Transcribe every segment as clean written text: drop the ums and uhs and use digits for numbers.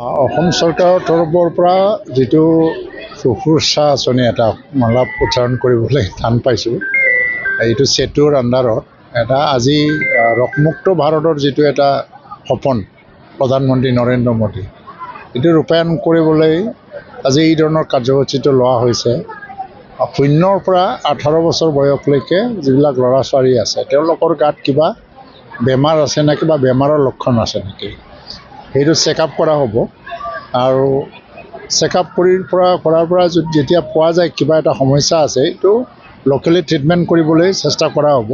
অসম চৰকাৰৰ তৰফৰ পৰা যিটো শুশ্ৰূষা আঁচনি এটা অলপ উচ্চাৰণ কৰিবলৈ টান পাইছোঁ, এইটো সেতুৰ আণ্ডাৰত এটা আজি ৰোগমুক্ত ভাৰতৰ যিটো এটা সপোন প্ৰধানমন্ত্ৰী নৰেন্দ্ৰ মোদী, এইটো ৰূপায়ণ কৰিবলৈ আজি এই ধৰণৰ কাৰ্যসূচীটো লোৱা হৈছে। 0 পৰা 18 বছৰ বয়সলৈকে যিবিলাক ল'ৰা ছোৱালী আছে, তেওঁলোকৰ গাত কিবা বেমাৰ আছে নেকি বা বেমাৰৰ লক্ষণ আছে নেকি, সেইটো চেকআপ কৰা হ'ব। আৰু চেকআপ কৰাৰ পৰা যেতিয়া পোৱা যায় কিবা এটা সমস্যা আছে, এইটো লোকেলি ট্ৰিটমেণ্ট কৰিবলৈ চেষ্টা কৰা হ'ব।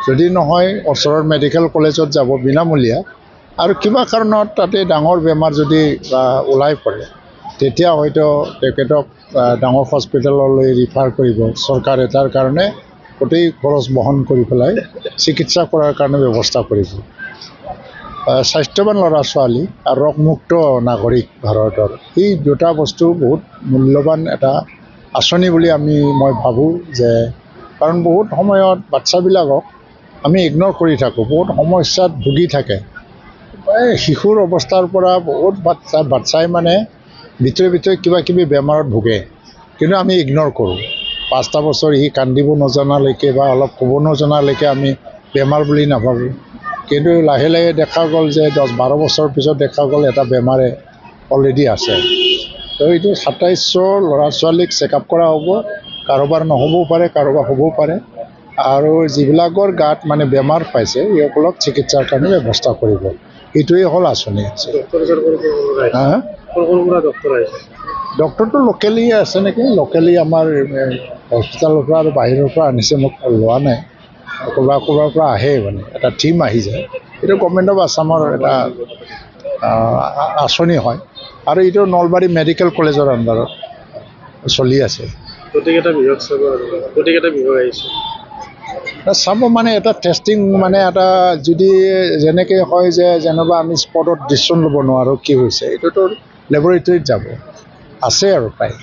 যদি নহয়, ওচৰৰ মেডিকেল কলেজত যাব বিনামূলীয়া। আৰু কিবা কাৰণত তাতে ডাঙৰ বেমাৰ যদি ওলাই পৰে, তেতিয়া হয়তো তেখেতক ডাঙৰ হস্পিটেললৈ ৰিফাৰ কৰিব চৰকাৰে। তাৰ কাৰণে গোটেই খৰচ বহন কৰি পেলাই চিকিৎসা কৰাৰ কাৰণে ব্যৱস্থা কৰিব। স্বাস্থ্যৱান ল'ৰা ছোৱালী আৰু ৰোগমুক্ত নাগৰিক ভাৰতৰ, এই দুটা বস্তু বহুত মূল্যৱান এটা আঁচনি বুলি মই ভাবোঁ। যে কাৰণ বহুত সময়ত বাচ্চাবিলাকক আমি ইগন'ৰ কৰি থাকোঁ, বহুত সমস্যাত ভুগি থাকে। শিশুৰ অৱস্থাৰ পৰা বহুত বাচ্চাই মানে ভিতৰে কিবা কিবি বেমাৰত ভোগে, কিন্তু আমি ইগন'ৰ কৰোঁ। 5টা বছৰ সি কান্দিব নজনালৈকে বা অলপ ক'ব নজনালৈকে আমি বেমাৰ বুলি নাভাবোঁ। কিন্তু লাহে লাহে দেখা গ'ল যে 10-12 বছৰ পিছত দেখা গ'ল এটা বেমাৰে অলৰেডি আছে। তো এইটো 2700 ল'ৰা ছোৱালীক চেকআপ কৰা হ'ব। কাৰোবাৰ নহ'বও পাৰে, কাৰোবাৰ হ'বও পাৰে। আৰু যিবিলাকৰ গাত মানে বেমাৰ পাইছে, সেইসকলক চিকিৎসাৰ কাৰণে ব্যৱস্থা কৰিব। এইটোৱেই হ'ল আঁচনি। ডক্টৰটো লোকেলি আছে নেকি, লোকেলি আমাৰ হস্পিটেলৰ পৰা আৰু বাহিৰৰ পৰা আনিছে, মোক লোৱা নাই। ক'ৰবাৰ পৰা আহে, মানে এটা টীম আহি যায়। এইটো গভৰ্ণমেণ্ট অফ আছামৰ এটা আঁচনি হয়। আৰু এইটো নলবাৰী মেডিকেল কলেজৰ আণ্ডাৰত চলি আছে। চাব মানে এটা টেষ্টিং, মানে এটা যদি যেনেকৈ হয় যে যেনিবা আমি স্পটত ডিচিশ্যন ল'ব নোৱাৰোঁ কি হৈছে, এইটোতো লেবৰেটৰীত যাব আছে আৰু প্ৰায়।